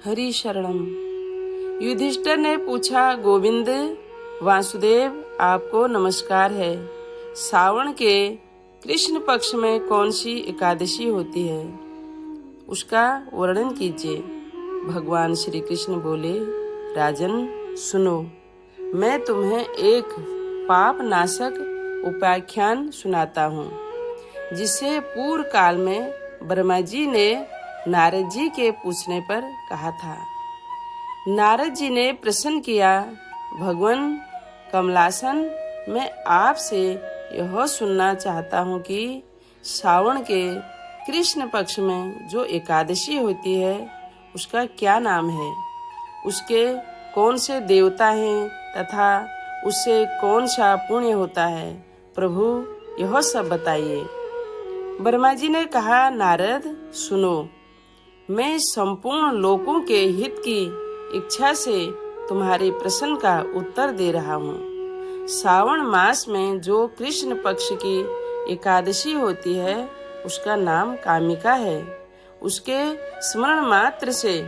हरि शरणम। युधिष्ठिर ने पूछा, गोविंद वासुदेव, आपको नमस्कार है। सावन के कृष्ण पक्ष में कौन सी एकादशी होती है, उसका वर्णन कीजिए। भगवान श्री कृष्ण बोले, राजन सुनो, मैं तुम्हें एक पाप नाशक उपाख्यान सुनाता हूँ, जिसे पूर्व काल में ब्रह्मा जी ने नारद जी के पूछने पर कहा था। नारद जी ने प्रश्न किया, भगवान कमलासन, मैं आपसे यह सुनना चाहता हूँ कि सावन के कृष्ण पक्ष में जो एकादशी होती है उसका क्या नाम है, उसके कौन से देवता हैं तथा उससे कौन सा पुण्य होता है, प्रभु यह सब बताइए। ब्रह्मा जी ने कहा, नारद सुनो, मैं संपूर्ण लोकों के हित की इच्छा से तुम्हारे प्रश्न का उत्तर दे रहा हूँ। सावन मास में जो कृष्ण पक्ष की एकादशी होती है उसका नाम कामिका है। उसके स्मरण मात्र से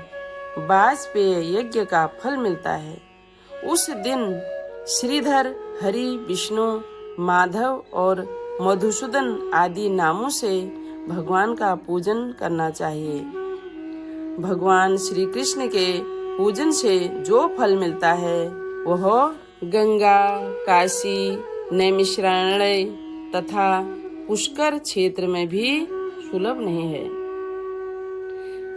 वाजपेय यज्ञ का फल मिलता है। उस दिन श्रीधर, हरि, विष्णु, माधव और मधुसूदन आदि नामों से भगवान का पूजन करना चाहिए। भगवान श्री कृष्ण के पूजन से जो फल मिलता है वह गंगा, काशी, नैमिषारण्य तथा पुष्कर क्षेत्र में भी सुलभ नहीं है।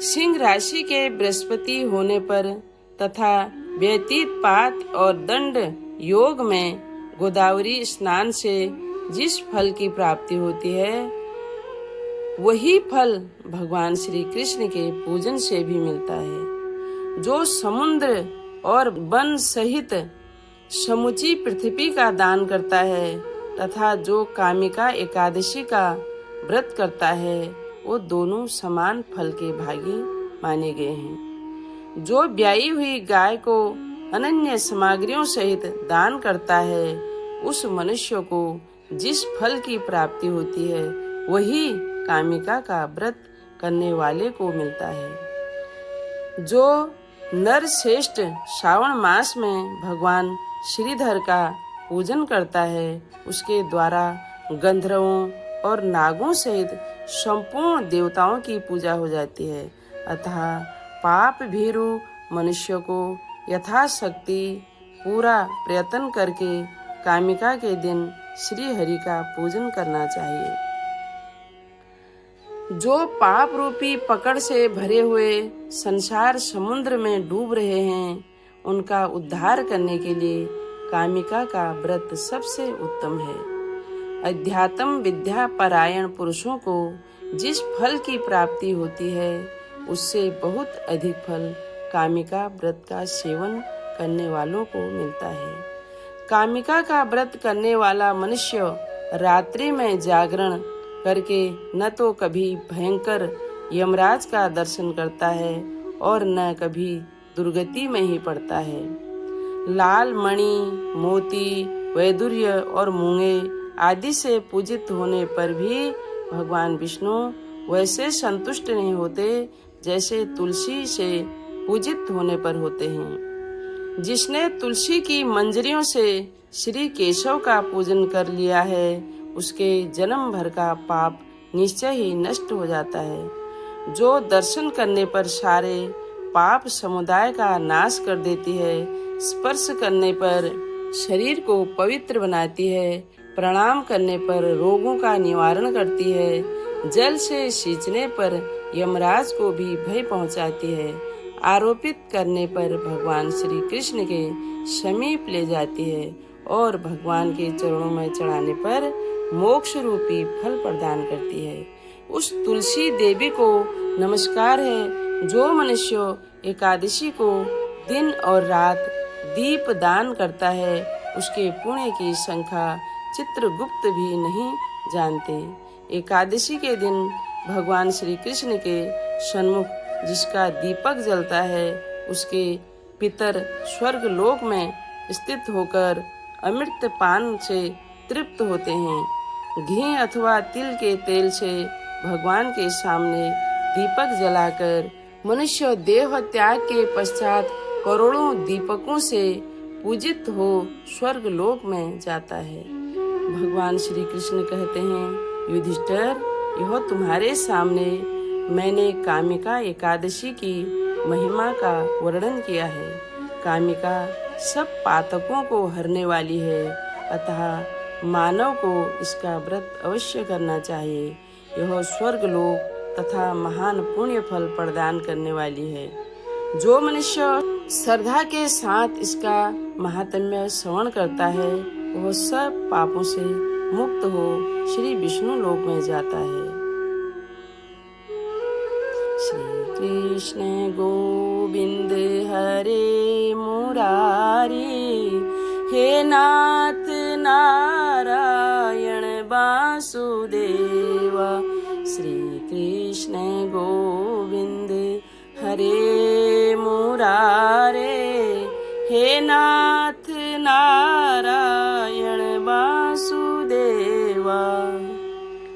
सिंह राशि के बृहस्पति होने पर तथा व्यतीत पात और दंड योग में गोदावरी स्नान से जिस फल की प्राप्ति होती है वही फल भगवान श्री कृष्ण के पूजन से भी मिलता है। जो समुद्र और वन सहित समुची पृथ्वी का दान करता है तथा जो कामिका एकादशी का व्रत करता है वो दोनों समान फल के भागी माने गए हैं। जो ब्याई हुई गाय को अनन्य सामग्रियों सहित दान करता है उस मनुष्य को जिस फल की प्राप्ति होती है वही कामिका का व्रत करने वाले को मिलता है। जो नर श्रेष्ठ श्रावण मास में भगवान श्रीधर का पूजन करता है उसके द्वारा गंधर्वों और नागों सहित संपूर्ण देवताओं की पूजा हो जाती है। अतः पाप भीरु मनुष्य को यथाशक्ति पूरा प्रयत्न करके कामिका के दिन श्री हरि का पूजन करना चाहिए। जो पाप रूपी पकड़ से भरे हुए संसार समुद्र में डूब रहे हैं उनका उद्धार करने के लिए कामिका का व्रत सबसे उत्तम है। अध्यात्म विद्या परायण पुरुषों को जिस फल की प्राप्ति होती है उससे बहुत अधिक फल कामिका व्रत का सेवन करने वालों को मिलता है। कामिका का व्रत करने वाला मनुष्य रात्रि में जागरण करके न तो कभी भयंकर यमराज का दर्शन करता है और न कभी दुर्गति में ही पड़ता है। लाल मणि, मोती, वैदुर्य और मूंगे आदि से पूजित होने पर भी भगवान विष्णु वैसे संतुष्ट नहीं होते जैसे तुलसी से पूजित होने पर होते हैं। जिसने तुलसी की मंजरियों से श्री केशव का पूजन कर लिया है उसके जन्म भर का पाप निश्चय ही नष्ट हो जाता है। जो दर्शन करने पर सारे पाप समुदाय का नाश कर देती है, स्पर्श करने पर शरीर को पवित्र बनाती है, प्रणाम करने पर रोगों का निवारण करती है, जल से सींचने पर यमराज को भी भय पहुंचाती है, आरोपित करने पर भगवान श्री कृष्ण के समीप ले जाती है और भगवान के चरणों में चढ़ाने पर मोक्ष रूपी फल प्रदान करती है। उस तुलसी देवी को नमस्कार है। जो मनुष्य एकादशी को दिन और रात दीप दान करता है उसके पुण्य की संख्या चित्रगुप्त भी नहीं जानते। एकादशी के दिन भगवान श्री कृष्ण के सन्मुख जिसका दीपक जलता है उसके पितर स्वर्ग लोक में स्थित होकर अमृत पान से तृप्त होते हैं। घी अथवा तिल के तेल से भगवान के सामने दीपक जलाकर मनुष्य देह त्याग के पश्चात करोड़ों दीपकों से पूजित हो स्वर्ग लोक में जाता है। भगवान श्री कृष्ण कहते हैं, युधिष्ठिर, यह तुम्हारे सामने मैंने कामिका एकादशी की महिमा का वर्णन किया है। कामिका सब पातकों को हरने वाली है, अतः मानव को इसका व्रत अवश्य करना चाहिए। यह स्वर्ग लोक तथा महान पुण्य फल प्रदान करने वाली है। जो मनुष्य श्रद्धा के साथ इसका महात्म्य श्रवण करता है, वह सब पापों से मुक्त हो श्री विष्णु लोक में जाता है। श्री कृष्ण गोविंद हरे मुरारी, हे नाथ नारायण वासुदेवा। श्री कृष्ण गोविंद हरे मुरारे, हे नाथ नारायण